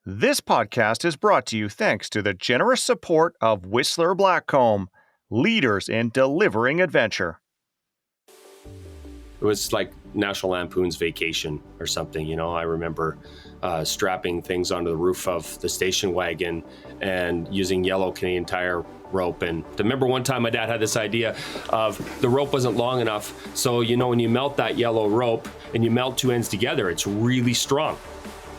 This podcast is brought to you thanks to the generous support of Whistler Blackcomb, leaders in delivering adventure. It was like National Lampoon's Vacation or something, you know. I remember strapping things onto the roof of the station wagon and using yellow Canadian Tire rope. And I remember one time my dad had this idea of the rope wasn't long enough. So, you know, when you melt that yellow rope and you melt two ends together, it's really strong.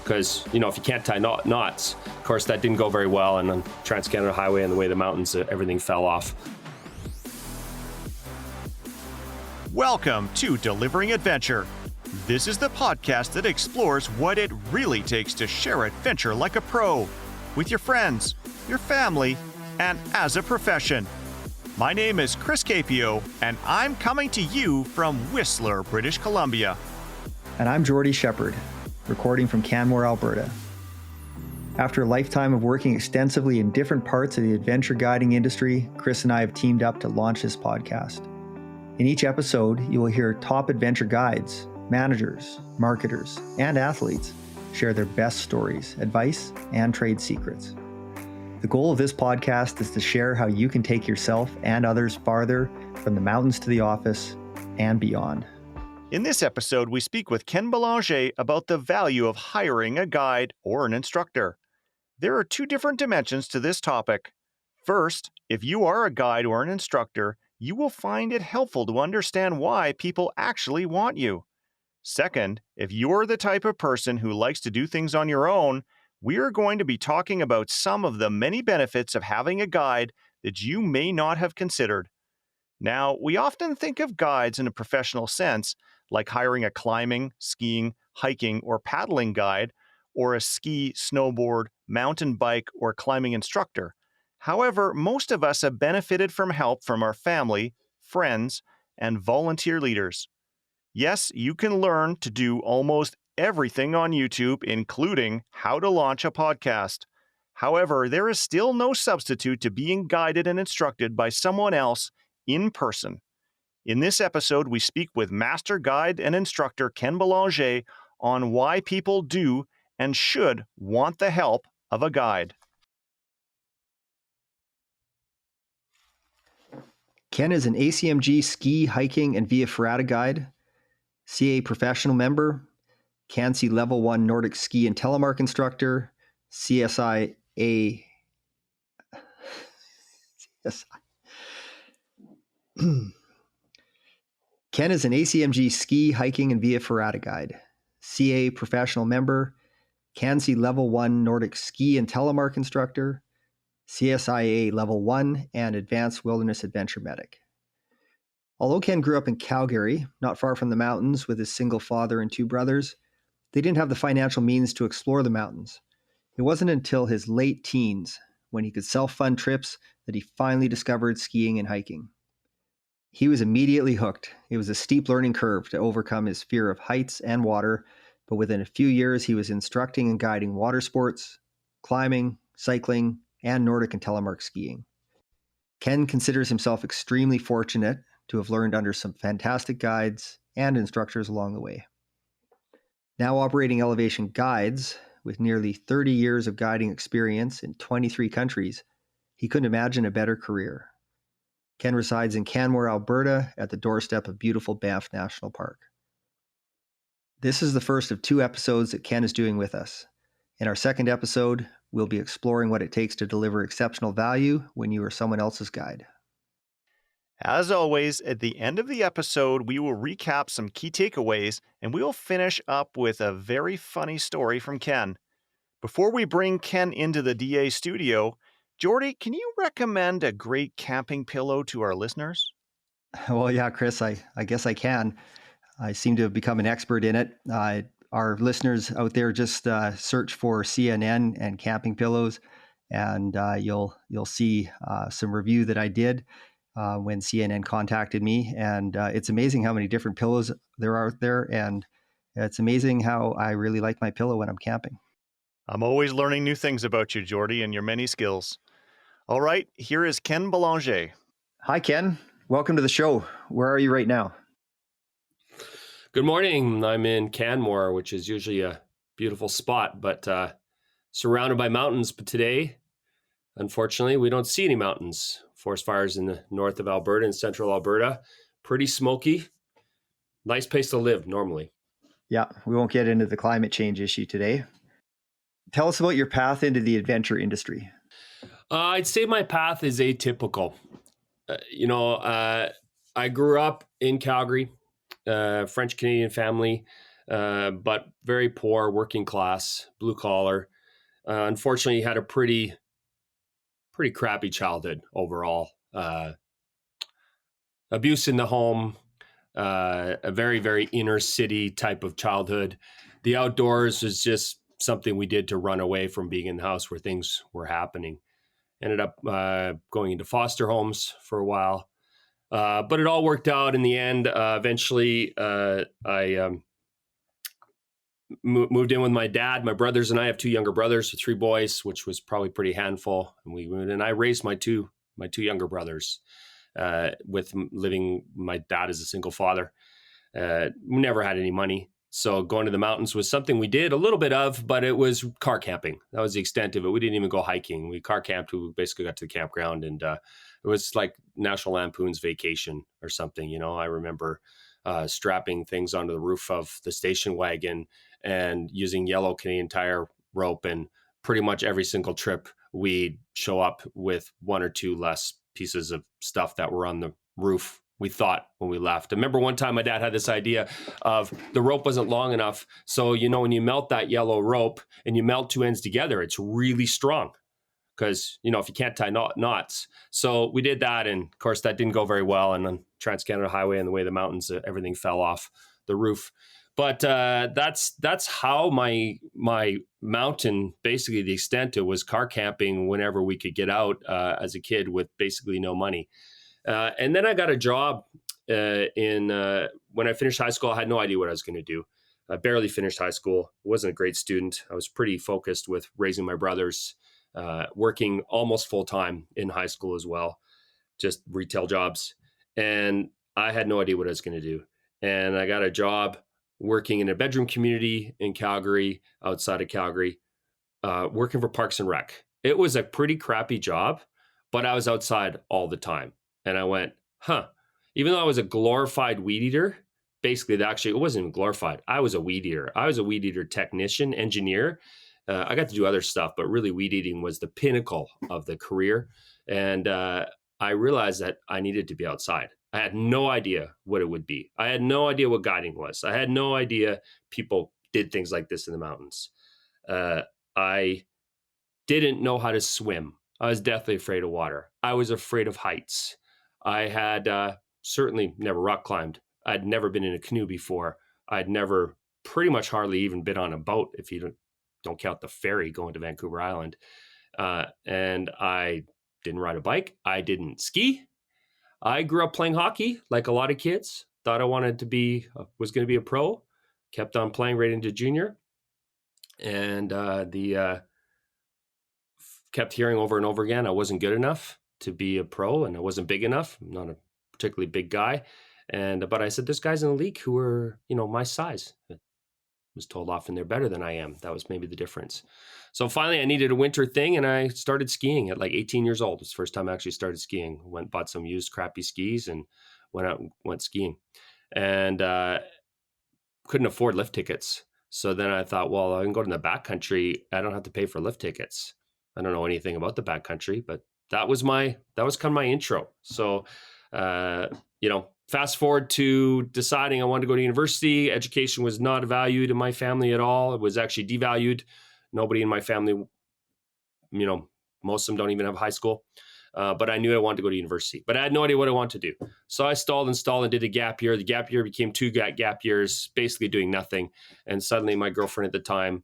Because, you know, if you can't tie knots, of course, that didn't go very well. And on Trans-Canada Highway and the way the mountains, everything fell off. Welcome to Delivering Adventure. This is the podcast that explores what it really takes to share adventure like a pro, with your friends, your family, and as a profession. My name is Chris Capio, and I'm coming to you from Whistler, British Columbia. And I'm Jordy Shepard, recording from Canmore, Alberta. After a lifetime of working extensively in different parts of the adventure guiding industry, Chris and I have teamed up to launch this podcast. In each episode, you will hear top adventure guides, managers, marketers, and athletes share their best stories, advice, and trade secrets. The goal of this podcast is to share how you can take yourself and others farther from the mountains to the office and beyond. In this episode, we speak with Ken Belanger about the value of hiring a guide or an instructor. There are two different dimensions to this topic. First, if you are a guide or an instructor, you will find it helpful to understand why people actually want you. Second, if you're the type of person who likes to do things on your own, we are going to be talking about some of the many benefits of having a guide that you may not have considered. Now, we often think of guides in a professional sense, like hiring a climbing, skiing, hiking, or paddling guide, or a ski, snowboard, mountain bike, or climbing instructor. However, most of us have benefited from help from our family, friends, and volunteer leaders. Yes, you can learn to do almost everything on YouTube, including how to launch a podcast. However, there is still no substitute to being guided and instructed by someone else in person. In this episode, we speak with master guide and instructor Ken Belanger on why people do and should want the help of a guide. Ken is an ACMG ski, hiking, and Via Ferrata guide, CA professional member, CANSI Level 1 Nordic ski and telemark instructor, CSIA. Ken is an ACMG ski, hiking, and Via Ferrata guide, CA professional member, CANSI Level 1 Nordic ski and telemark instructor, CSIA Level 1, and Advanced Wilderness Adventure Medic. Although Ken grew up in Calgary, not far from the mountains with his single father and two brothers, they didn't have the financial means to explore the mountains. It wasn't until his late teens, when he could self-fund trips, that he finally discovered skiing and hiking. He was immediately hooked. It was a steep learning curve to overcome his fear of heights and water, but within a few years he was instructing and guiding water sports, climbing, cycling, and Nordic and telemark skiing. Ken considers himself extremely fortunate to have learned under some fantastic guides and instructors along the way. Now operating Elevation Guides, with nearly 30 years of guiding experience in 23 countries, he couldn't imagine a better career. Ken resides in Canmore, Alberta, at the doorstep of beautiful Banff National Park. This is the first of two episodes that Ken is doing with us. In our second episode, we'll be exploring what it takes to deliver exceptional value when you are someone else's guide. As always, at the end of the episode, we will recap some key takeaways, and we will finish up with a very funny story from Ken. Before we bring Ken into the DA studio, Jordy, can you recommend a great camping pillow to our listeners? Well, yeah, Chris, I guess I can. I seem to have become an expert in it. Our listeners out there, just search for CNN and camping pillows, and you'll see some review that I did when CNN contacted me. And it's amazing how many different pillows there are out there, and it's amazing how I really like my pillow when I'm camping. I'm always learning new things about you, Jordy, and your many skills. All right, here is Ken Belanger. Hi, Ken. Welcome to the show. Where are you right now? Good morning. I'm in Canmore, which is usually a beautiful spot, but surrounded by mountains, but today, unfortunately, we don't see any mountains. Forest fires in the north of Alberta and central Alberta, pretty smoky. Nice place to live normally. Yeah, we won't get into the climate change issue today. Tell us about your path into the adventure industry. I'd say my path is atypical. I grew up in Calgary, French Canadian family, but very poor, working class, blue collar. Unfortunately, had a pretty crappy childhood overall. Abuse in the home, a very, very inner city type of childhood. The outdoors was just something we did to run away from being in the house where things were happening. Ended up going into foster homes for a while. But it all worked out in the end. Eventually, I moved in with my dad. My brothers and I have 2 younger brothers, 3 boys, which was probably pretty handful. And we moved, and I raised my two younger brothers with living. My dad is a single father. We never had any money. So going to the mountains was something we did a little bit of, but it was car camping. That was the extent of it. We didn't even go hiking. We car camped. We basically got to the campground, and it was like National Lampoon's Vacation or something. I remember strapping things onto the roof of the station wagon and using yellow Canadian Tire rope. And pretty much every single trip, we'd show up with 1 or 2 less pieces of stuff that were on the roof, we thought, when we left. I remember one time my dad had this idea of the rope wasn't long enough. So, when you melt that yellow rope and you melt 2 ends together, it's really strong because, if you can't tie knots. So we did that. And of course, that didn't go very well. And on Trans-Canada Highway and the way of the mountains, everything fell off the roof. But that's how my mountain, basically the extent it was car camping whenever we could get out as a kid with basically no money. And then I got a job when I finished high school. I had no idea what I was going to do. I barely finished high school. I wasn't a great student. I was pretty focused with raising my brothers, working almost full time in high school as well, just retail jobs. And I had no idea what I was going to do. And I got a job working in a bedroom community in Calgary, outside of Calgary, working for Parks and Rec. It was a pretty crappy job, but I was outside all the time. And I went, even though I was a glorified weed eater, basically, it wasn't even glorified. I was a weed eater. I was a weed eater technician, engineer. I got to do other stuff, but really weed eating was the pinnacle of the career. And I realized that I needed to be outside. I had no idea what it would be. I had no idea what guiding was. I had no idea people did things like this in the mountains. I didn't know how to swim. I was deathly afraid of water. I was afraid of heights. I had certainly never rock climbed. I'd never been in a canoe before. I'd never pretty much hardly even been on a boat, if you don't count the ferry going to Vancouver Island. And I didn't ride a bike. I didn't ski. I grew up playing hockey like a lot of kids. Thought I was going to be a pro. Kept on playing right into junior. And kept hearing over and over again I wasn't good enough to be a pro, and I wasn't big enough. I'm not a particularly big guy. But I said, there's guys in the league who are, my size. I was told often they're better than I am. That was maybe the difference. So finally I needed a winter thing, and I started skiing at like 18 years old. It was the first time I actually started skiing. Bought some used crappy skis and went skiing, and couldn't afford lift tickets. So then I thought, well, I can go to the backcountry. I don't have to pay for lift tickets. I don't know anything about the backcountry, but that was kind of my intro. So, fast forward to deciding I wanted to go to university. Education was not valued in my family at all. It was actually devalued. Nobody in my family, most of them don't even have high school. But I knew I wanted to go to university, but I had no idea what I wanted to do. So I stalled and did a gap year. The gap year became 2 gap years, basically doing nothing. And suddenly my girlfriend at the time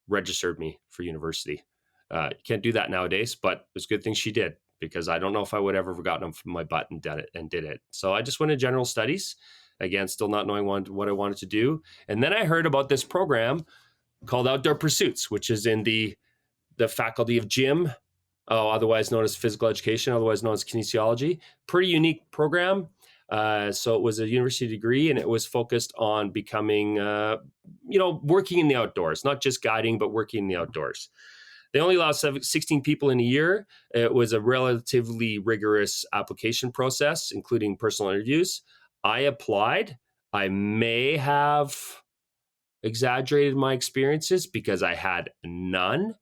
registered me for university. You can't do that nowadays, but it was a good thing she did, because I don't know if I would ever have gotten them from my butt and did it. So I just went to general studies, again, still not knowing what I wanted to do. And then I heard about this program called Outdoor Pursuits, which is in the faculty of gym, otherwise known as physical education, otherwise known as kinesiology. Pretty unique program. So it was a university degree, and it was focused on becoming, working in the outdoors, not just guiding, but working in the outdoors. They only allow 16 people in a year. It was a relatively rigorous application process, including personal interviews. I applied. I may have exaggerated my experiences because I had none,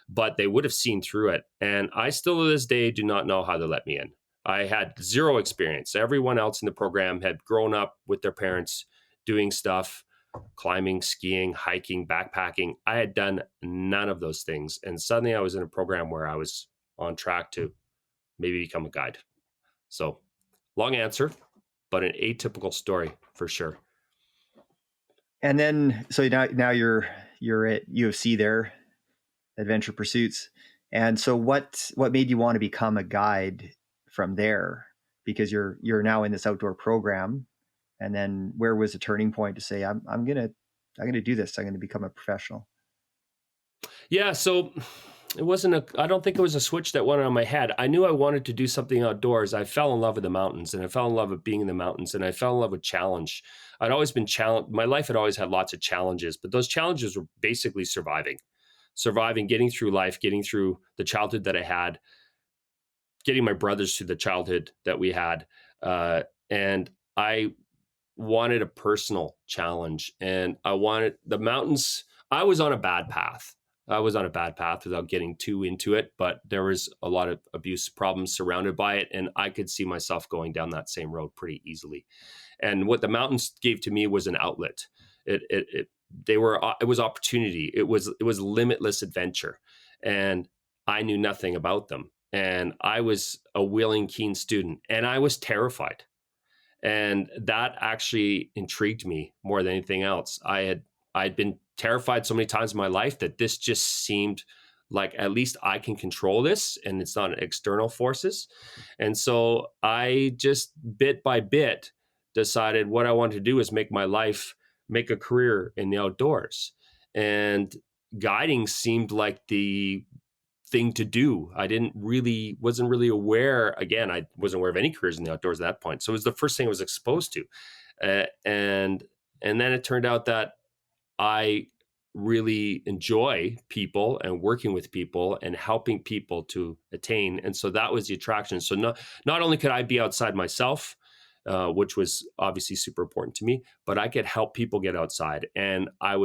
but they would have seen through it. And I still to this day do not know how they let me in. I had zero experience. Everyone else in the program had grown up with their parents doing stuff, climbing, skiing, hiking, backpacking. I had done none of those things. And suddenly I was in a program where I was on track to maybe become a guide. So long answer, but an atypical story for sure. And then, so now you're at UFC there, Adventure Pursuits. And so what made you want to become a guide from there? Because you're now in this outdoor program. And then where was the turning point to say, I'm gonna do this. I'm gonna become a professional? Yeah, so it wasn't I don't think it was a switch that went on my head. I knew I wanted to do something outdoors. I fell in love with the mountains, and I fell in love with being in the mountains, and I fell in love with challenge. I'd always been challenged. My life had always had lots of challenges, but those challenges were basically surviving, getting through life, getting through the childhood that I had, getting my brothers through the childhood that we had. And I wanted a personal challenge, and I wanted the mountains. I was on a bad path. Without getting too into it, but there was a lot of abuse problems surrounded by it, and I could see myself going down that same road pretty easily. And what the mountains gave to me was an outlet. It was opportunity. It was limitless adventure, and I knew nothing about them. And I was a willing, keen student, and I was terrified. And that actually intrigued me more than anything else. I'd been terrified so many times in my life that this just seemed like at least I can control this and it's not external forces. And so I just bit by bit decided what I wanted to do is make a career in the outdoors. And guiding seemed like the thing to do. Wasn't really aware. Again, I wasn't aware of any careers in the outdoors at that point. So it was the first thing I was exposed to. And then it turned out that I really enjoy people and working with people and helping people to attain. And so that was the attraction. So not only could I be outside myself, which was obviously super important to me, but I could help people get outside. And I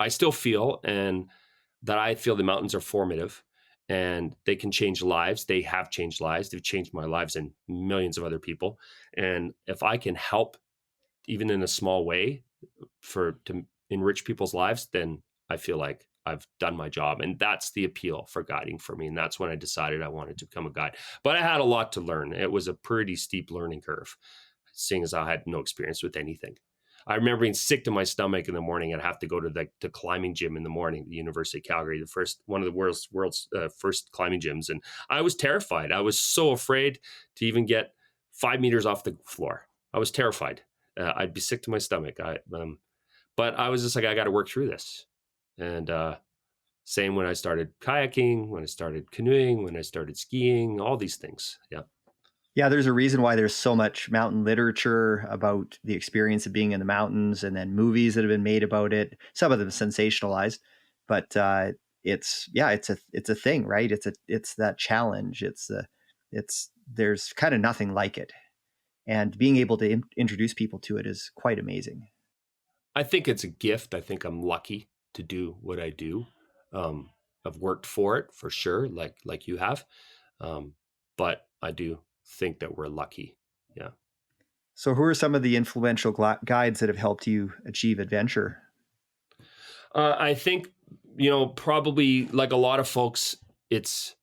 still feel, and that I feel the mountains are formative and they can change lives. They have changed lives. They've changed my lives and millions of other people. And if I can help, even in a small way, to enrich people's lives, then I feel like I've done my job. And that's the appeal for guiding for me. And that's when I decided I wanted to become a guide. But I had a lot to learn. It was a pretty steep learning curve, seeing as I had no experience with anything. I remember being sick to my stomach in the morning. I'd have to go to the climbing gym in the morning, the University of Calgary, one of the world's first climbing gyms. And I was terrified. I was so afraid to even get 5 meters off the floor. I was terrified. I'd be sick to my stomach. But I was just like, I got to work through this. And same when I started kayaking, when I started canoeing, when I started skiing, all these things. Yeah. Yeah, there's a reason why there's so much mountain literature about the experience of being in the mountains, and then movies that have been made about it. Some of them sensationalized, but it's a thing, right? It's that challenge. There's kind of nothing like it, and being able to introduce people to it is quite amazing. I think it's a gift. I think I'm lucky to do what I do. I've worked for it for sure, like you have, but I do think that we're lucky. Yeah. So who are some of the influential guides that have helped you achieve adventure? I think, probably like a lot of folks, it's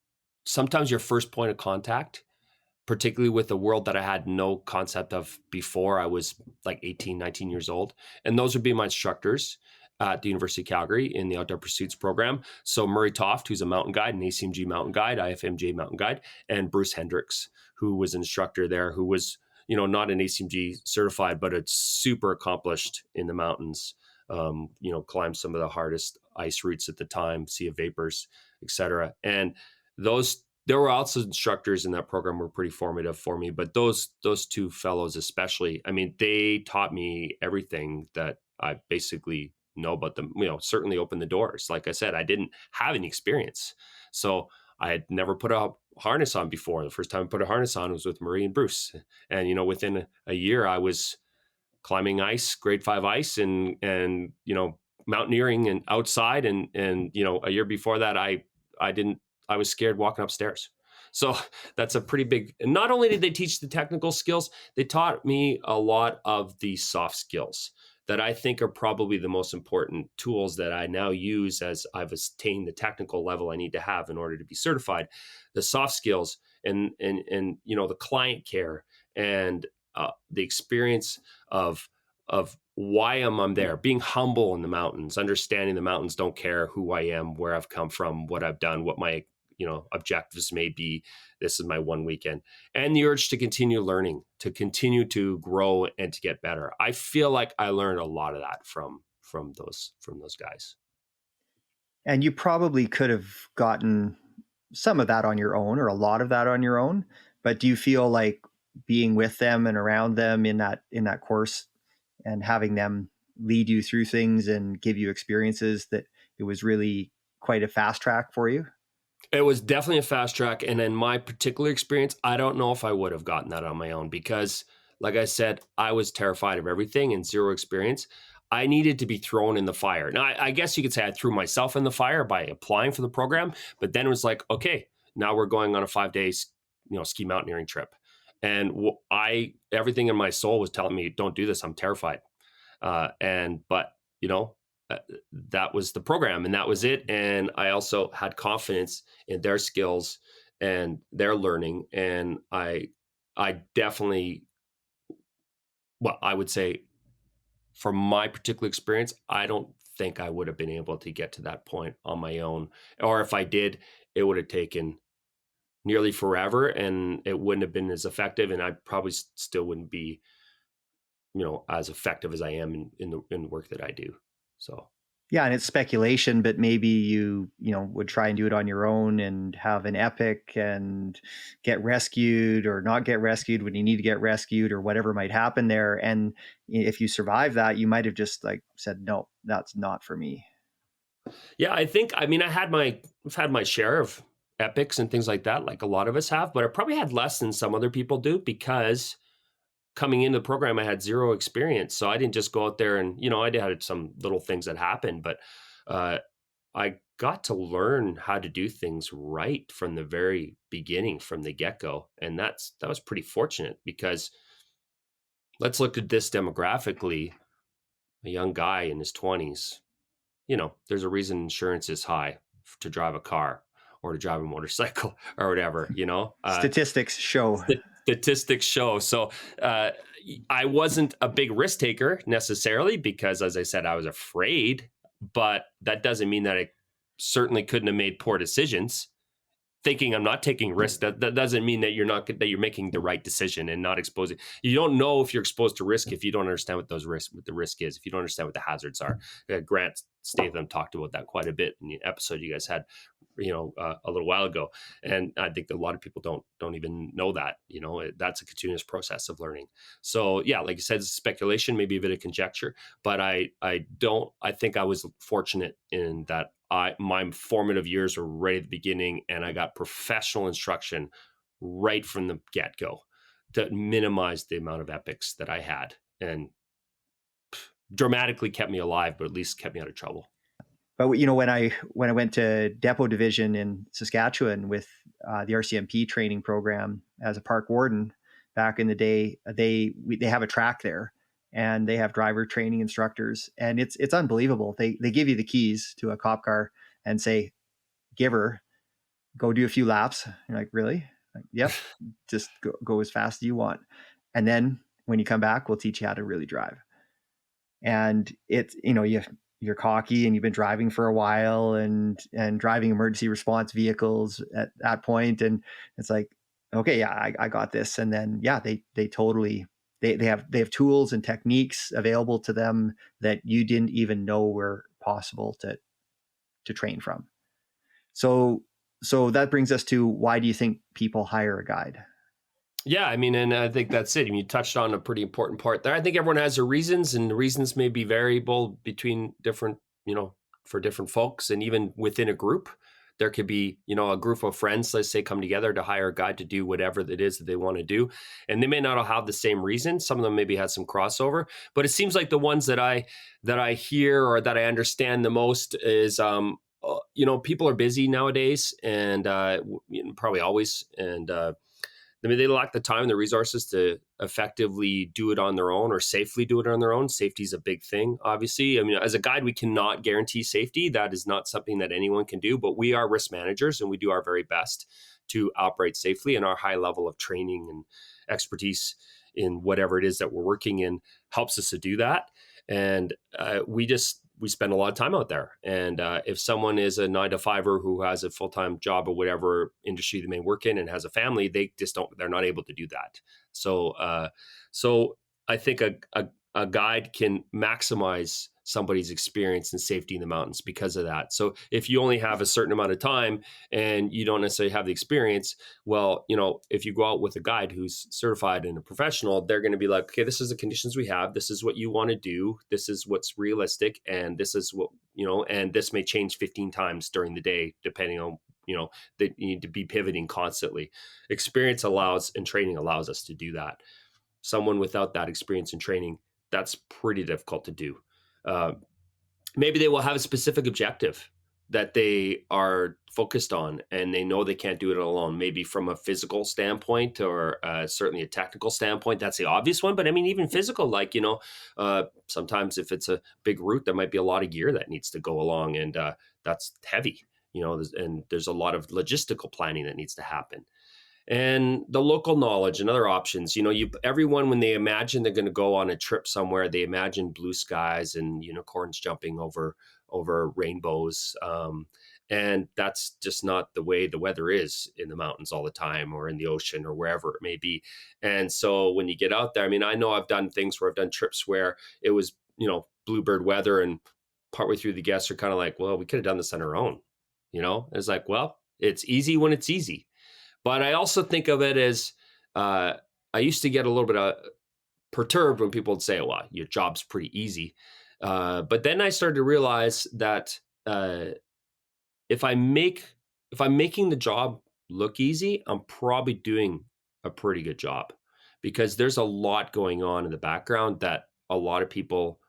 sometimes your first point of contact, particularly with a world that I had no concept of before I was like 18, 19 years old. And those would be my instructors at the University of Calgary in the Outdoor Pursuits program. So Murray Toft, who's a mountain guide, an ACMG mountain guide, IFMJ mountain guide, and Bruce Hendricks, who was an instructor there, who was, not an ACMG certified, but it's super accomplished in the mountains. Climbed some of the hardest ice routes at the time, Sea of Vapors, etc. And there were also instructors in that program who were pretty formative for me, but those two fellows especially, I mean, they taught me everything that I basically know about them, certainly opened the doors. Like I said, I didn't have any experience. So I had never put a harness on before. The first time I put a harness on was with Marie and Bruce. And, within a year, I was climbing ice, grade 5 ice, and mountaineering and outside. And a year before that, I was scared walking upstairs. So that's a pretty big, and not only did they teach the technical skills, they taught me a lot of the soft skills that I think are probably the most important tools that I now use as I've attained the technical level I need to have in order to be certified. The soft skills and the client care and the experience of why am I there, being humble in the mountains, understanding the mountains don't care who I am, where I've come from, what I've done, what my objectives may be. This is my one weekend, and the urge to continue learning, to continue to grow and to get better. I feel like I learned a lot of that from those guys. And you probably could have gotten some of that on your own, or a lot of that on your own. But do you feel like being with them and around them in that course and having them lead you through things and give you experiences, that it was really quite a fast track for you? It was definitely a fast track. And in my particular experience, I don't know if I would have gotten that on my own because, like I said, I was terrified of everything and zero experience. I needed to be thrown in the fire. Now, I guess you could say I threw myself in the fire by applying for the program, but then it was like, okay, now we're going on a 5-day, ski mountaineering trip. And everything in my soul was telling me, don't do this. I'm terrified. But that was the program and that was it. And I also had confidence in their skills and their learning. And I definitely, I would say from my particular experience, I don't think I would have been able to get to that point on my own. Or if I did, it would have taken nearly forever and it wouldn't have been as effective. And I probably still wouldn't be, as effective as I am in the work that I do. So, yeah, and it's speculation, but maybe you would try and do it on your own and have an epic and get rescued or not get rescued when you need to get rescued or whatever might happen there. And if you survive that, you might have just said, no, that's not for me. Yeah, I've had my share of epics and things like that, like a lot of us have, but I probably had less than some other people do because coming into the program, I had zero experience. So I didn't just go out there and, I had some little things that happened, but I got to learn how to do things right from the very beginning, from the get-go. And that was pretty fortunate because let's look at this demographically. A young guy in his 20s, there's a reason insurance is high to drive a car or to drive a motorcycle or whatever, Statistics show. Statistics show. So I wasn't a big risk taker necessarily because, as I said, I was afraid, but that doesn't mean that I certainly couldn't have made poor decisions. Thinking I'm not taking risk, that doesn't mean that you're making the right decision and not exposing. You don't know if you're exposed to risk if you don't understand what the risk is, if you don't understand what the hazards are. Grant Statham talked about that quite a bit in the episode you guys had, a little while ago. And I think that a lot of people don't even know that, that's a continuous process of learning. So yeah, like you said, it's speculation, maybe a bit of conjecture, but I think I was fortunate in that my formative years were right at the beginning and I got professional instruction right from the get-go to minimize the amount of epics that I had and dramatically kept me alive, but at least kept me out of trouble. But when I went to Depot Division in Saskatchewan with the RCMP training program as a park warden back in the day, they have a track there, and they have driver training instructors, and it's unbelievable. They give you the keys to a cop car and say, "Give her, go do a few laps." You're like, "Really?" Like, yep, just go as fast as you want, and then when you come back, we'll teach you how to really drive. And it's you're cocky and you've been driving for a while and driving emergency response vehicles at that point. And it's like, okay, yeah, I got this. And then, yeah, they totally, they have tools and techniques available to them that you didn't even know were possible to train from. So that brings us to, why do you think people hire a guide? Yeah, I mean, and I think that's it. I mean, you touched on a pretty important part there. I think everyone has their reasons, and the reasons may be variable between different, for different folks, and even within a group. There could be, a group of friends, let's say, come together to hire a guide to do whatever it is that they want to do. And they may not all have the same reason. Some of them maybe had some crossover, but it seems like the ones that I hear or that I understand the most is people are busy nowadays, and probably always, and I mean, they lack the time and the resources to effectively do it on their own or safely do it on their own. Safety is a big thing, obviously. I mean, as a guide, we cannot guarantee safety. That is not something that anyone can do, but we are risk managers and we do our very best to operate safely. And our high level of training and expertise in whatever it is that we're working in helps us to do that. And we spend a lot of time out there. And if someone is a 9-to-5er who has a full-time job or whatever industry they may work in and has a family, they're not able to do that. So I think a guide can maximize somebody's experience and safety in the mountains because of that. So if you only have a certain amount of time and you don't necessarily have the experience, well, if you go out with a guide who's certified and a professional, they're going to be like, okay, this is the conditions we have. This is what you want to do. This is what's realistic. And this is what, and this may change 15 times during the day, depending on, that you need to be pivoting constantly. Experience allows and training allows us to do that. Someone without that experience and training, that's pretty difficult to do. Maybe they will have a specific objective that they are focused on and they know they can't do it alone. Maybe from a physical standpoint or certainly a technical standpoint, that's the obvious one. But I mean, even physical, like, sometimes if it's a big route, there might be a lot of gear that needs to go along and that's heavy, and there's a lot of logistical planning that needs to happen. And the local knowledge and other options. Everyone, when they imagine they're going to go on a trip somewhere, they imagine blue skies and unicorns jumping over rainbows, and that's just not the way the weather is in the mountains all the time, or in the ocean, or wherever it may be. And so when you get out there, I mean, I know I've done things where I've done trips where it was bluebird weather, and partway through the guests are kind of like, well, we could have done this on our own. It's like, well, it's easy when it's easy. But I also think of it as I used to get a little bit perturbed when people would say, well, your job's pretty easy. But then I started to realize that if I'm making the job look easy, I'm probably doing a pretty good job, because there's a lot going on in the background that a lot of people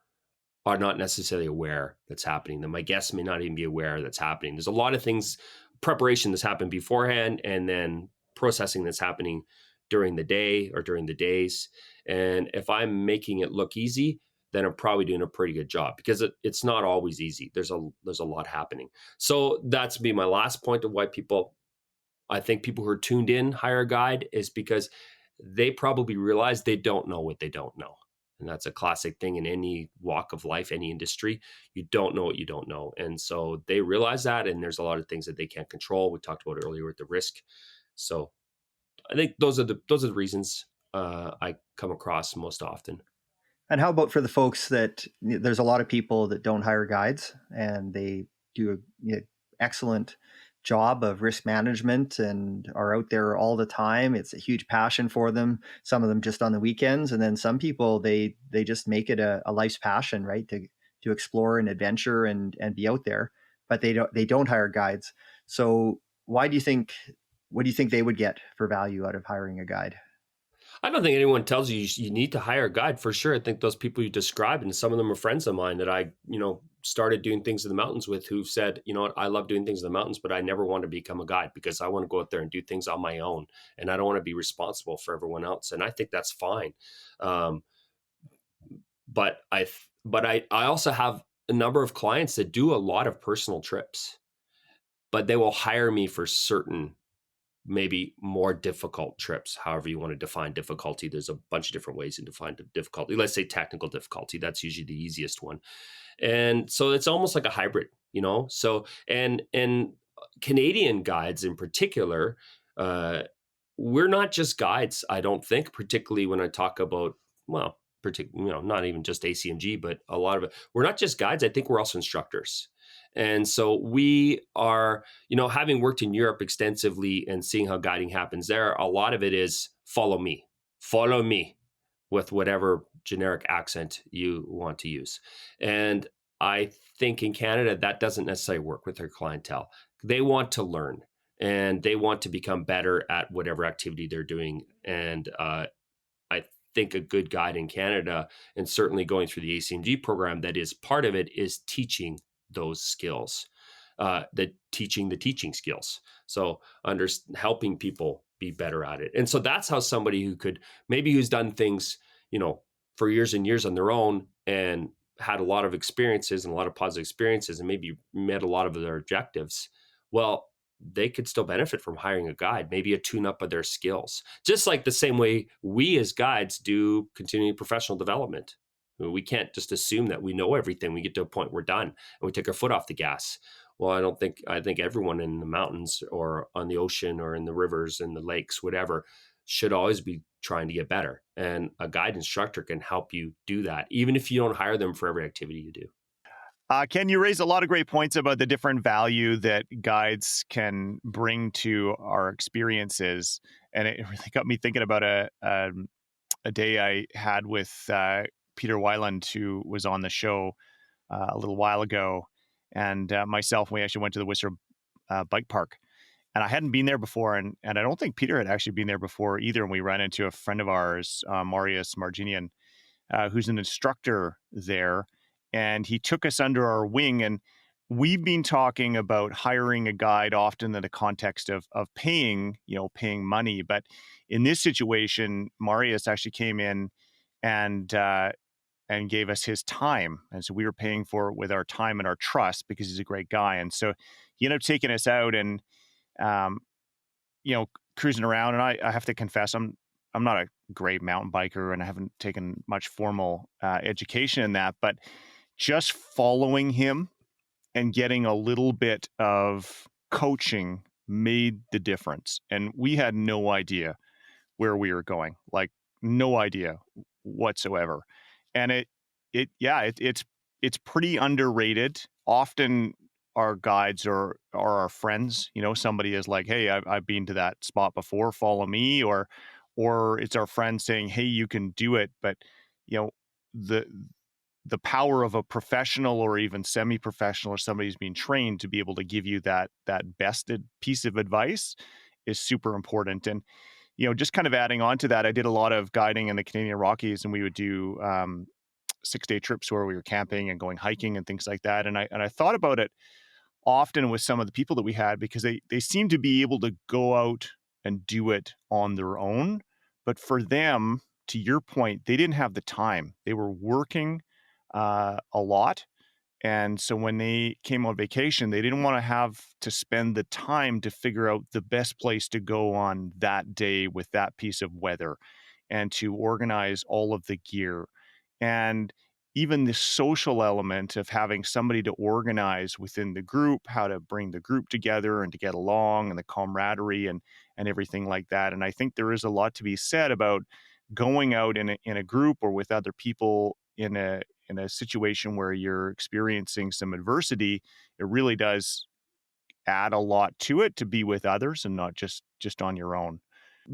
are not necessarily aware that's happening. That my guests may not even be aware that's happening. There's a lot of things, preparation that's happened beforehand, and then processing that's happening during the day or during the days. And if I'm making it look easy, then I'm probably doing a pretty good job, because it's not always easy. There's a lot happening. So that's be my last point of why I think people who are tuned in hire a guide, is because they probably realize they don't know what they don't know. And that's a classic thing in any walk of life, any industry. You don't know what you don't know. And so they realize that, and there's a lot of things that they can't control. We talked about it earlier with the risk. So I think those are the reasons I come across most often. And how about for the folks that there's a lot of people that don't hire guides and they do an excellent job of risk management and are out there all the time. It's a huge passion for them. Some of them just on the weekends, and then some people they just make it a life's passion, right? To explore and adventure and be out there, but they don't hire guides. So what do you think they would get for value out of hiring a guide? I don't think anyone tells you you need to hire a guide, for sure. I think those people you described, and some of them are friends of mine that I, started doing things in the mountains with, who've said, what, I love doing things in the mountains, but I never want to become a guide, because I want to go out there and do things on my own, and I don't want to be responsible for everyone else. And I think that's fine. But I also have a number of clients that do a lot of personal trips, but they will hire me for certain, maybe more difficult trips. However you want to define difficulty, there's a bunch of different ways to define difficulty. Let's say technical difficulty. That's usually the easiest one. And so it's almost like a hybrid, So and Canadian guides in particular, we're not just guides, I don't think, particularly when I talk about, not even just ACMG, but a lot of it. We're not just guides. I think we're also instructors. And so we are, having worked in Europe extensively and seeing how guiding happens there, a lot of it is follow me with whatever generic accent you want to use. And I think in Canada, that doesn't necessarily work with their clientele. They want to learn and they want to become better at whatever activity they're doing. And I think a good guide in Canada, and certainly going through the ACMG program, that is part of it, is teaching those skills, teaching the teaching skills. So helping people be better at it. And so that's how somebody who's done things, for years and years on their own and had a lot of experiences and a lot of positive experiences and maybe met a lot of their objectives. Well, they could still benefit from hiring a guide, maybe a tune up of their skills, just like the same way we as guides do continuing professional development. We can't just assume that we know everything. We get to a point we're done and we take our foot off the gas. Well, I think everyone in the mountains or on the ocean or in the rivers and the lakes, whatever, should always be trying to get better. And a guide instructor can help you do that, even if you don't hire them for every activity you do. Ken, you raised a lot of great points about the different value that guides can bring to our experiences. And it really got me thinking about a day I had with Peter Weiland, who was on the show a little while ago, and myself. We actually went to the Whistler Bike Park. And I hadn't been there before, and I don't think Peter had actually been there before either. And we ran into a friend of ours, Marius Marginian, who's an instructor there. And he took us under our wing, and we've been talking about hiring a guide often in the context of paying money. But in this situation, Marius actually came in and gave us his time. And so we were paying for it with our time and our trust because he's a great guy. And so he ended up taking us out and, cruising around. And I have to confess, I'm not a great mountain biker and I haven't taken much formal education in that, but just following him and getting a little bit of coaching made the difference. And we had no idea where we were going, like no idea whatsoever. And it's pretty underrated. Often our guides are our friends. Somebody is like, hey, I've been to that spot before, follow me, or it's our friend saying, hey, you can do it. But the power of a professional or even semi-professional or somebody who's being trained to be able to give you that bested piece of advice is super important. And just kind of adding on to that, I did a lot of guiding in the Canadian Rockies, and we would do 6-day trips where we were camping and going hiking and things like that. And I thought about it often with some of the people that we had, because they seem to be able to go out and do it on their own. But for them, to your point, they didn't have the time. They were working a lot. And so when they came on vacation, they didn't want to have to spend the time to figure out the best place to go on that day with that piece of weather and to organize all of the gear. And even the social element of having somebody to organize within the group, how to bring the group together and to get along, and the camaraderie and everything like that. And I think there is a lot to be said about going out in a group or with other people in a situation where you're experiencing some adversity. It really does add a lot to it to be with others and not just on your own.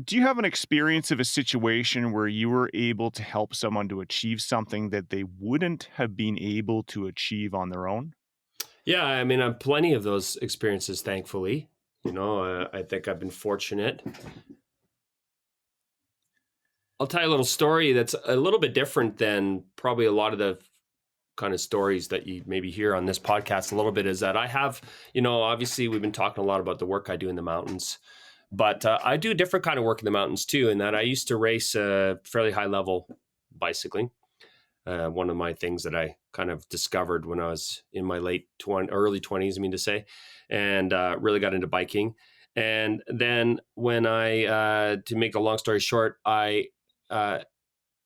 Do you have an experience of a situation where you were able to help someone to achieve something that they wouldn't have been able to achieve on their own? Yeah, I mean, I've plenty of those experiences, thankfully. I think I've been fortunate. I'll tell you a little story that's a little bit different than probably a lot of the kind of stories that you maybe hear on this podcast a little bit, is that I have, obviously we've been talking a lot about the work I do in the mountains, but I do a different kind of work in the mountains too, in that I used to race fairly high level bicycling. One of my things that I kind of discovered when I was in my early 20s, and really got into biking. And then when to make a long story short, I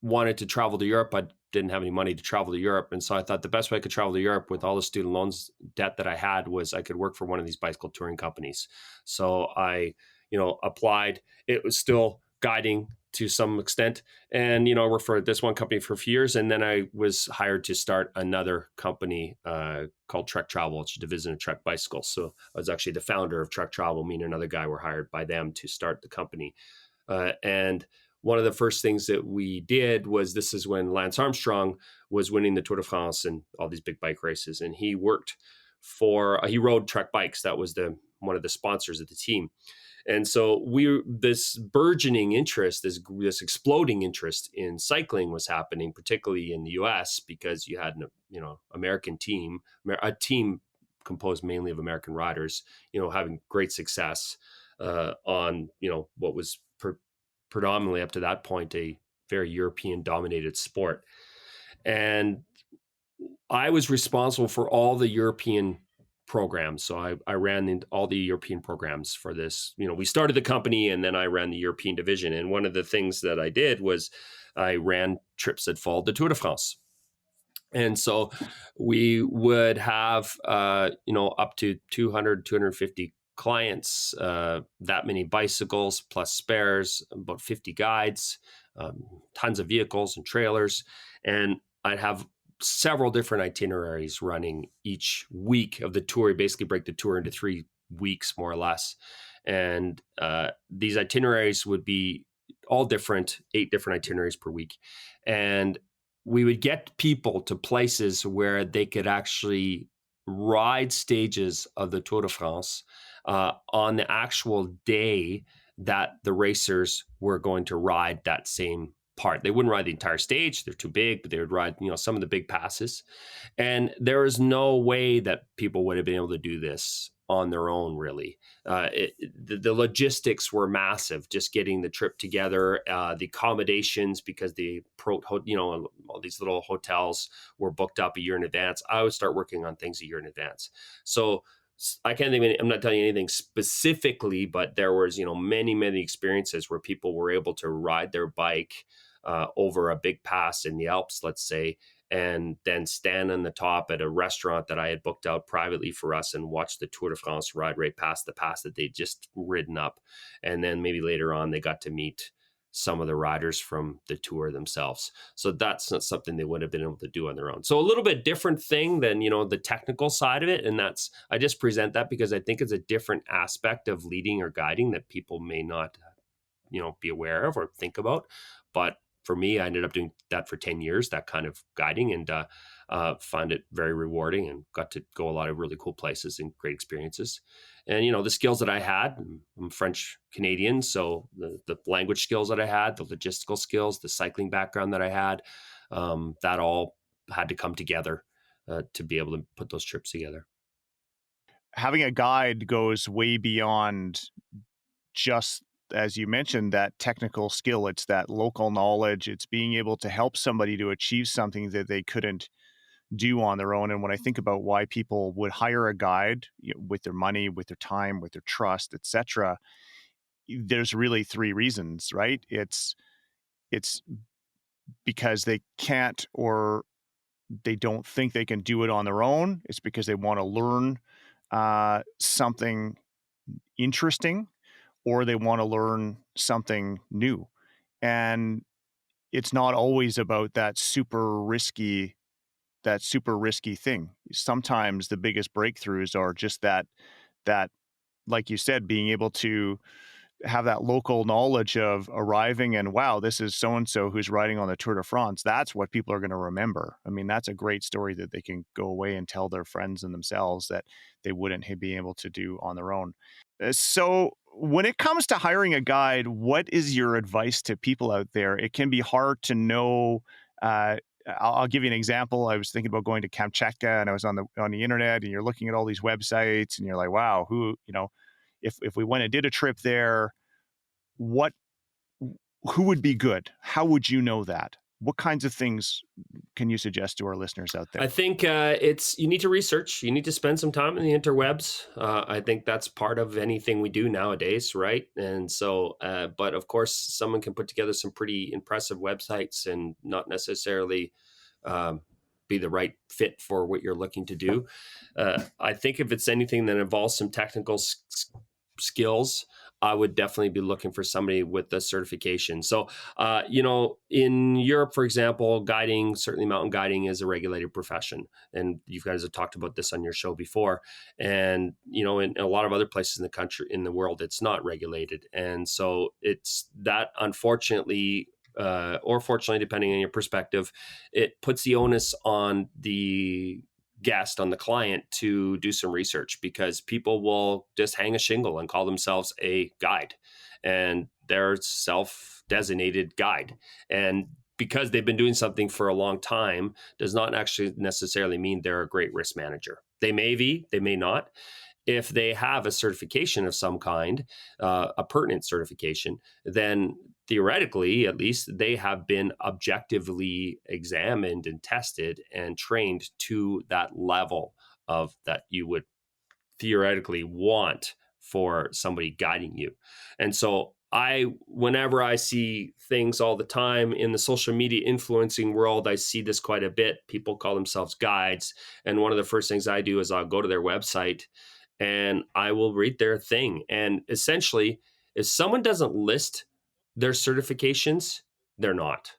wanted to travel to Europe. I didn't have any money to travel to Europe. And so I thought the best way I could travel to Europe with all the student loans debt that I had was I could work for one of these bicycle touring companies. So I, applied. It was still guiding to some extent. And, I worked for this one company for a few years. And then I was hired to start another company called Trek Travel, which is a division of Trek Bicycles. So I was actually the founder of Trek Travel. Me and another guy were hired by them to start the company. And one of the first things that we did was, this is when Lance Armstrong was winning the Tour de France and all these big bike races. And he he rode Trek bikes. That was one of the sponsors of the team. And so this burgeoning interest, this exploding interest in cycling was happening, particularly in the U.S., because you had an American team, a team composed mainly of American riders, having great success on what was predominantly up to that point a very European dominated sport. And I was responsible for all the European programs. So I ran all the European programs for this. We started the company and then I ran the European division. And one of the things that I did was I ran trips that followed the Tour de France. And so we would have, up to 200, 250 clients, that many bicycles plus spares, about 50 guides, tons of vehicles and trailers. And I'd have several different itineraries running each week of the tour. We basically break the tour into 3 weeks, more or less. And these itineraries would be all different, 8 different itineraries per week. And we would get people to places where they could actually ride stages of the Tour de France on the actual day that the racers were going to ride that same part. They wouldn't ride the entire stage. They're too big, but they would ride, some of the big passes. And there is no way that people would have been able to do this on their own, really. The logistics were massive, just getting the trip together, the accommodations, because all these little hotels were booked up a year in advance. I would start working on things a year in advance. So I can't even, I'm not telling you anything specifically, but there was, many, many experiences where people were able to ride their bike over a big pass in the Alps, let's say, and then stand on the top at a restaurant that I had booked out privately for us and watch the Tour de France ride right past the pass that they'd just ridden up. And then maybe later on, they got to meet some of the riders from the tour themselves. So that's not something they would have been able to do on their own. So a little bit different thing than, the technical side of it. And I just present that because I think it's a different aspect of leading or guiding that people may not, be aware of or think about. But for me, I ended up doing that for 10 years, that kind of guiding, and found it very rewarding and got to go a lot of really cool places and great experiences. And, the skills that I had, I'm French Canadian, so the language skills that I had, the logistical skills, the cycling background that I had, that all had to come together to be able to put those trips together. Having a guide goes way beyond just, as you mentioned, that technical skill. It's that local knowledge. It's being able to help somebody to achieve something that they couldn't do on their own. And when I think about why people would hire a guide, with their money, with their time, with their trust, etc., there's really 3 reasons, right? It's because they can't, or they don't think they can do it on their own. It's because they want to learn something interesting, or they want to learn something new. And it's not always about that super risky thing. Sometimes the biggest breakthroughs are just that, like you said, being able to have that local knowledge of arriving and, wow, this is so-and-so who's riding on the Tour de France. That's what people are going to remember. I mean, that's a great story that they can go away and tell their friends and themselves that they wouldn't be able to do on their own. So when it comes to hiring a guide, what is your advice to people out there? It can be hard to know. I'll give you an example. I was thinking about going to Kamchatka, and I was on the internet, and you're looking at all these websites, and you're like, wow, if we went and did a trip there, who would be good? How would you know that? What kinds of things can you suggest to our listeners out there? I think you need to research. You need to spend some time in the interwebs. I think that's part of anything we do nowadays, right? And so, but of course, someone can put together some pretty impressive websites and not necessarily be the right fit for what you're looking to do. I think if it's anything that involves some technical skills, I would definitely be looking for somebody with the certification. So, in Europe, for example, guiding, certainly mountain guiding is a regulated profession. And you guys have talked about this on your show before. And, in a lot of other places in the country, in the world, it's not regulated. And so it's that, unfortunately, or fortunately, depending on your perspective, it puts the onus on the guest, on the client, to do some research, because people will just hang a shingle and call themselves a guide, and they're self-designated guide. And because they've been doing something for a long time does not actually necessarily mean they're a great risk manager. They may be, they may not. If they have a certification of some kind, a pertinent certification, then theoretically, at least, they have been objectively examined and tested and trained to that level of that you would theoretically want for somebody guiding you. And so whenever I see things all the time in the social media influencing world, I see this quite a bit. People call themselves guides. And one of the first things I do is I'll go to their website and I will read their thing. And essentially, if someone doesn't list their certifications, they're not.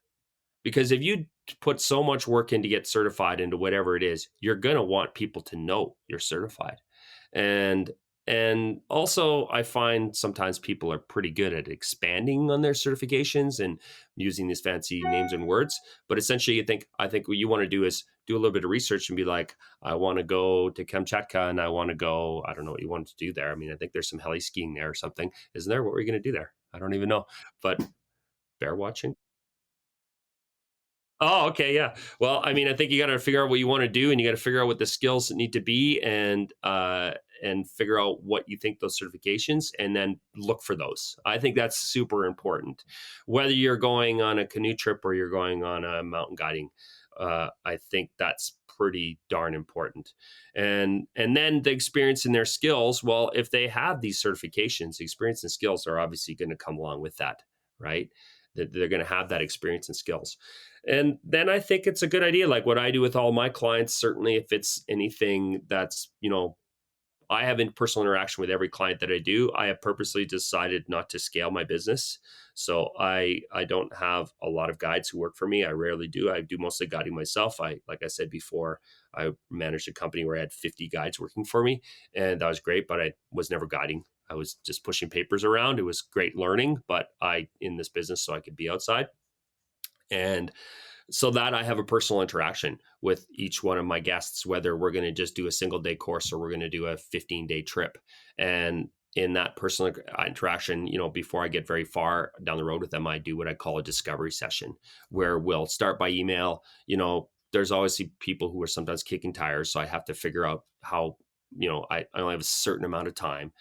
Because if you put so much work in to get certified into whatever it is, you're going to want people to know you're certified. And also, I find sometimes people are pretty good at expanding on their certifications and using these fancy names and words. But essentially, I think what you want to do is do a little bit of research and be like, I want to go to Kamchatka and I want to go, I don't know what you want to do there. I mean, I think there's some heli skiing there or something. Isn't there? What were you going to do there? I don't even know. But bear watching. Oh, okay, yeah. Well, I mean, I think you got to figure out what you want to do, and you got to figure out what the skills need to be, and figure out what you think those certifications, and then look for those. I think that's super important. Whether you're going on a canoe trip or you're going on a mountain guiding, I think that's pretty darn important. And then the experience and their skills. Well, if they have these certifications, the experience and skills are obviously going to come along with that, right? That they're going to have that experience and skills. And then I think it's a good idea, like what I do with all my clients, certainly if it's anything that's, I have in personal interaction with every client that I do. I have purposely decided not to scale my business. So I don't have a lot of guides who work for me. I rarely do. I do mostly guiding myself. Like I said before, I managed a company where I had 50 guides working for me, and that was great, but I was never guiding. I was just pushing papers around. It was great learning, but in this business so I could be outside. And so that I have a personal interaction with each one of my guests, whether we're going to just do a single day course or we're going to do a 15-day trip. And in that personal interaction, before I get very far down the road with them, I do what I call a discovery session, where we'll start by email. There's obviously people who are sometimes kicking tires. So I have to figure out how, I only have a certain amount of time.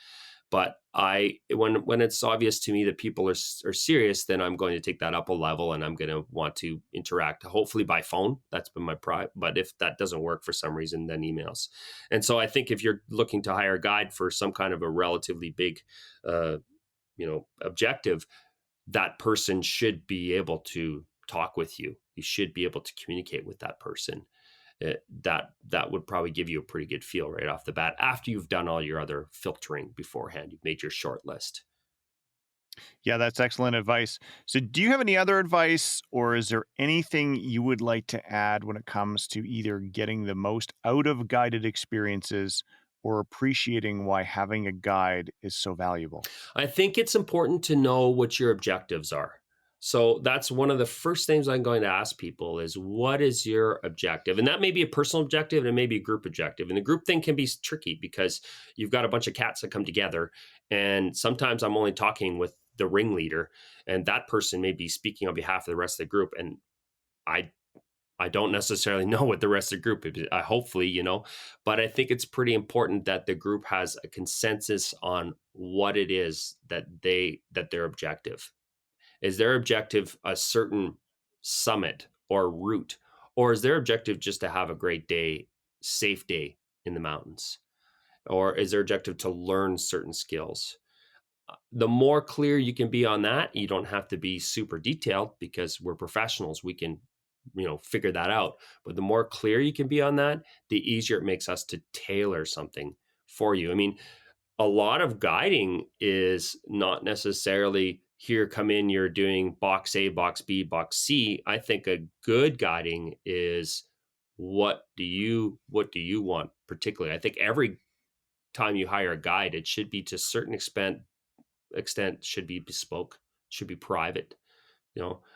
But when it's obvious to me that people are serious, then I'm going to take that up a level, and I'm going to want to interact, hopefully by phone. That's been my pride. But if that doesn't work for some reason, then emails. And so I think if you're looking to hire a guide for some kind of a relatively big, objective, that person should be able to talk with you. You should be able to communicate with that person. That would probably give you a pretty good feel right off the bat after you've done all your other filtering beforehand. You've made your short list. Yeah, that's excellent advice. So, do you have any other advice, or is there anything you would like to add when it comes to either getting the most out of guided experiences or appreciating why having a guide is so valuable? I think it's important to know what your objectives are. So that's one of the first things I'm going to ask people is, what is your objective? And that may be a personal objective and it may be a group objective. And the group thing can be tricky because you've got a bunch of cats that come together. And sometimes I'm only talking with the ringleader, and that person may be speaking on behalf of the rest of the group. And I I don't necessarily know what the rest of the group is. Hopefully, but I think it's pretty important that the group has a consensus on what it is that their objective is. Their objective a certain summit or route, or is their objective just to have a great day, safe day in the mountains, or is their objective to learn certain skills? The more clear you can be on that, you don't have to be super detailed because we're professionals. We can, figure that out. But the more clear you can be on that, the easier it makes us to tailor something for you. I mean, a lot of guiding is not necessarily here, come in, you're doing box A, box B, box C. I think a good guiding is what do you want particularly? I think every time you hire a guide, it should be to a certain extent should be bespoke, should be private,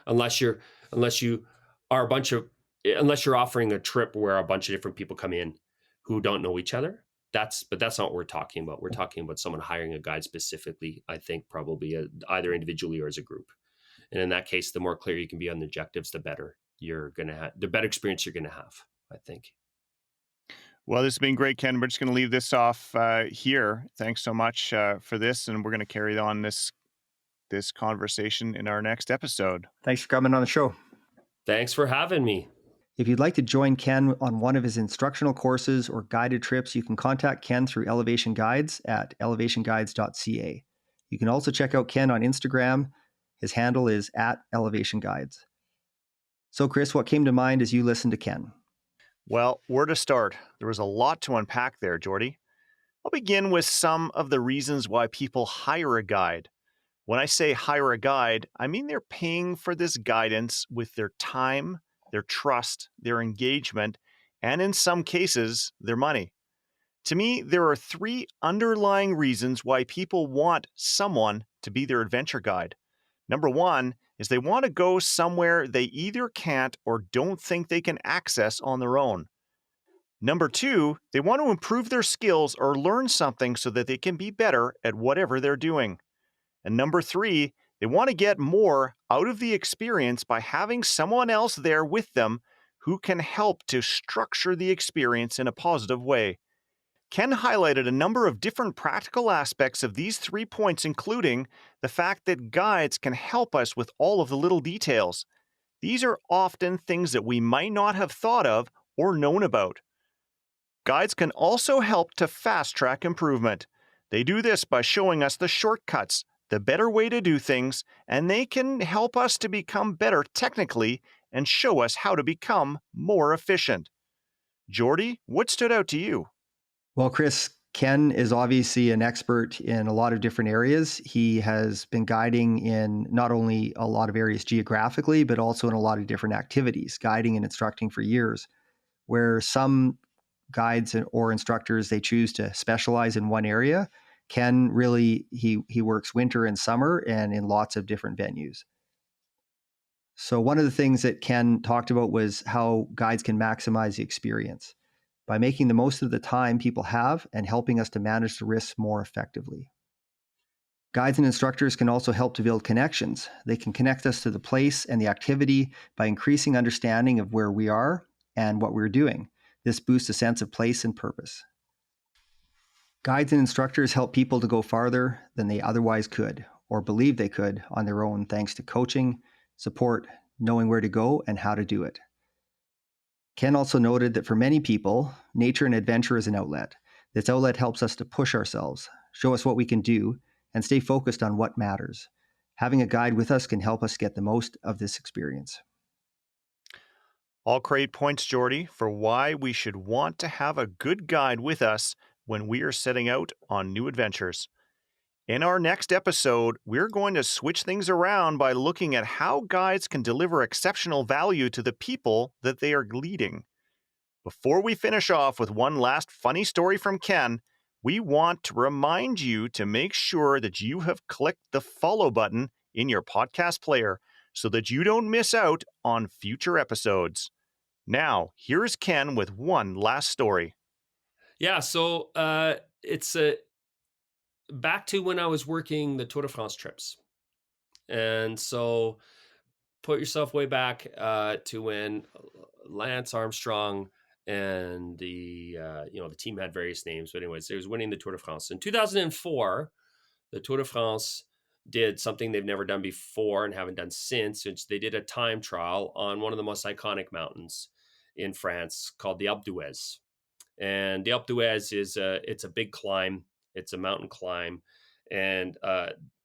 unless you are a bunch of unless you're offering a trip where a bunch of different people come in who don't know each other. But that's not what we're talking about. We're talking about someone hiring a guide specifically, I think probably either individually or as a group. And in that case, the more clear you can be on the objectives, the better you're going to have, the better experience you're going to have, I think. Well, this has been great, Ken. We're just going to leave this off here. Thanks so much for this, and we're going to carry on this conversation in our next episode. Thanks for coming on the show. Thanks for having me. If you'd like to join Ken on one of his instructional courses or guided trips, you can contact Ken through Elevation Guides at elevationguides.ca. You can also check out Ken on Instagram. His handle is @elevationguides. So, Chris, what came to mind as you listened to Ken? Well, where to start? There was a lot to unpack there, Jordy. I'll begin with some of the reasons why people hire a guide. When I say hire a guide, I mean they're paying for this guidance with their time, their trust, their engagement, and in some cases, their money. To me, there are 3 underlying reasons why people want someone to be their adventure guide. Number 1 is they want to go somewhere they either can't or don't think they can access on their own. Number 2, they want to improve their skills or learn something so that they can be better at whatever they're doing. And number 3, they want to get more out of the experience by having someone else there with them who can help to structure the experience in a positive way. Ken highlighted a number of different practical aspects of these 3 points, including the fact that guides can help us with all of the little details. These are often things that we might not have thought of or known about. Guides can also help to fast-track improvement. They do this by showing us the shortcuts, the better way to do things, and they can help us to become better technically and show us how to become more efficient. Jordy, what stood out to you? Well, Chris, Ken is obviously an expert in a lot of different areas. He has been guiding in not only a lot of areas geographically, but also in a lot of different activities, guiding and instructing for years, where some guides or instructors, they choose to specialize in one area. Ken really, he works winter and summer and in lots of different venues. So one of the things that Ken talked about was how guides can maximize the experience by making the most of the time people have and helping us to manage the risks more effectively. Guides and instructors can also help to build connections. They can connect us to the place and the activity by increasing understanding of where we are and what we're doing. This boosts a sense of place and purpose. Guides and instructors help people to go farther than they otherwise could or believe they could on their own, thanks to coaching, support, knowing where to go and how to do it. Ken also noted that for many people, nature and adventure is an outlet. This outlet helps us to push ourselves, show us what we can do, and stay focused on what matters. Having a guide with us can help us get the most of this experience. All great points, Jordy, for why we should want to have a good guide with us when we are setting out on new adventures. In our next episode, we're going to switch things around by looking at how guides can deliver exceptional value to the people that they are leading. Before we finish off with one last funny story from Ken, we want to remind you to make sure that you have clicked the follow button in your podcast player so that you don't miss out on future episodes. Now, here's Ken with one last story. Yeah, so it's back to when I was working the Tour de France trips. And so put yourself way back to when Lance Armstrong and the team had various names, but anyways, it was winning the Tour de France. In 2004, the Tour de France did something they've never done before and haven't done since, which they did a time trial on one of the most iconic mountains in France called the Alpe d'Huez. And the Alpe d'Huez it's a big climb. It's a mountain climb. and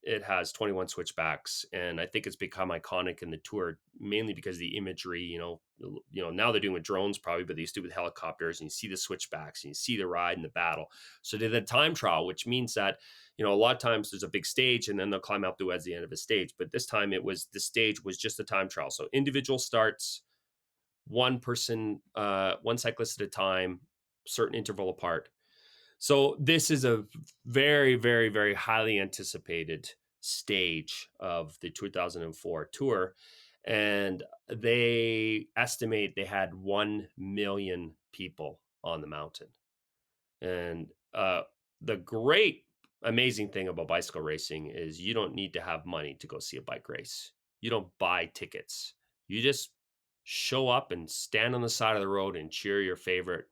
it has 21 switchbacks, and I think it's become iconic in the tour mainly because the imagery. Now they're doing with drones probably, but they used to do with helicopters, and you see the switchbacks, and you see the ride and the battle. So they did a time trial, which means that a lot of times there's a big stage, and then they'll climb up to at the end of a stage. But this time the stage was just a time trial, so individual starts, one person, one cyclist at a time, certain interval apart. So this is a very, very, very highly anticipated stage of the 2004 tour. And they estimate they had 1 million people on the mountain. And the great, amazing thing about bicycle racing is you don't need to have money to go see a bike race. You don't buy tickets. You just show up and stand on the side of the road and cheer your favorite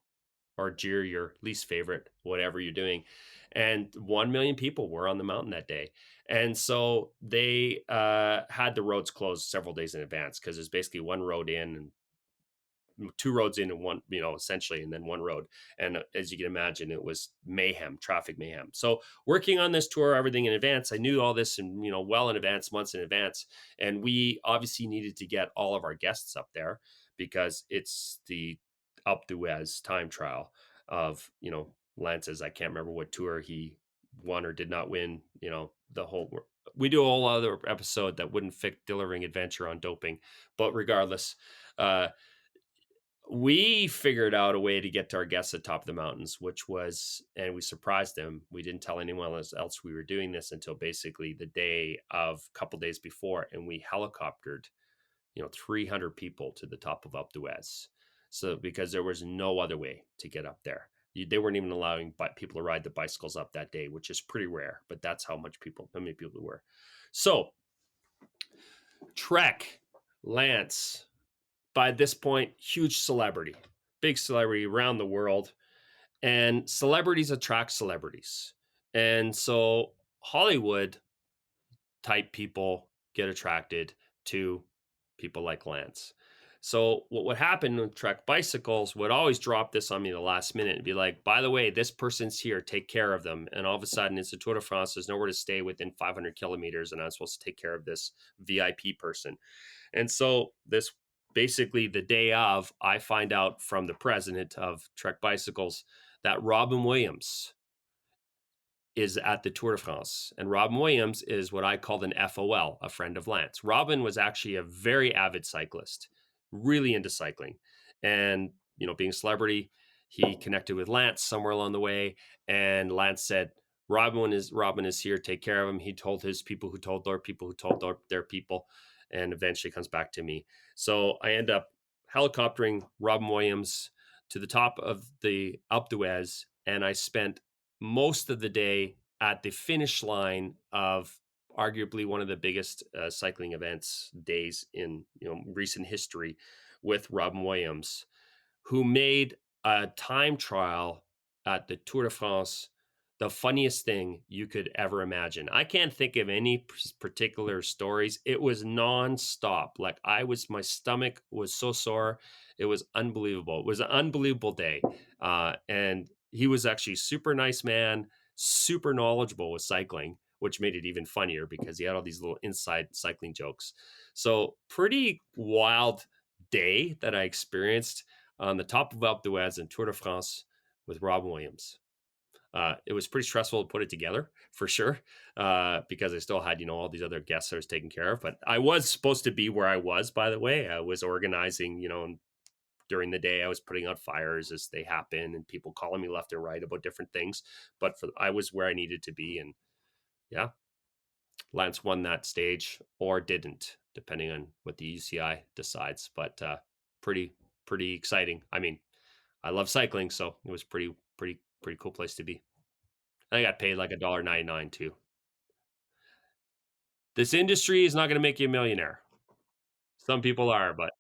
or cheer your least favorite, whatever you're doing. And 1 million people were on the mountain that day. And so they had the roads closed several days in advance because there's basically one road in and two roads in and one, essentially, and then one road. And as you can imagine, it was mayhem, traffic mayhem. So working on this tour, everything in advance, I knew all this and, well in advance, months in advance. And we obviously needed to get all of our guests up there because it's the Alpe d'Huez time trial of, Lance's, I can't remember what tour he won or did not win, the whole, we do a whole other episode that wouldn't fit delivering adventure on doping, but regardless, we figured out a way to get to our guests at top of the mountains, and we surprised them. We didn't tell anyone else we were doing this until basically the day of a couple days before. And we helicoptered, 300 people to the top of Alpe d'Huez. So because there was no other way to get up there. They weren't even allowing people to ride the bicycles up that day, which is pretty rare, but that's how many people there were. So Trek, Lance, by this point, huge celebrity, big celebrity around the world. And celebrities attract celebrities. And so Hollywood type people get attracted to people like Lance. So what would happen with Trek Bicycles would always drop this on me the last minute and be like, by the way, this person's here, take care of them. And all of a sudden it's the Tour de France. There's nowhere to stay within 500 kilometers. And I'm supposed to take care of this VIP person. And so this basically the day of, I find out from the president of Trek Bicycles that Robin Williams is at the Tour de France. And Robin Williams is what I called an FOL, a friend of Lance. Robin was actually a very avid cyclist, really into cycling. And, being a celebrity, he connected with Lance somewhere along the way. And Lance said, Robin is here, take care of him. He told his people who told their people who told their people, and eventually comes back to me. So I end up helicoptering Robin Williams to the top of the Alpe d'Huez, and I spent most of the day at the finish line of arguably one of the biggest cycling events days in recent history with Robin Williams, who made a time trial at the Tour de France the funniest thing you could ever imagine. I can't think of any particular stories. It was nonstop. Like my stomach was so sore. It was unbelievable. It was an unbelievable day. And he was actually a super nice man, super knowledgeable with cycling, which made it even funnier because he had all these little inside cycling jokes. So pretty wild day that I experienced on the top of Alpe d'Huez and Tour de France with Robin Williams. It was pretty stressful to put it together for sure, because I still had, all these other guests I was taking care of. But I was supposed to be where I was, by the way. I was organizing, and during the day I was putting out fires as they happen and people calling me left and right about different things. But I was where I needed to be. And yeah, Lance won that stage or didn't, depending on what the UCI decides. But pretty exciting. I mean, I love cycling, so it was pretty cool place to be. I got paid like $1.99 too. This industry is not going to make you a millionaire. Some people are, but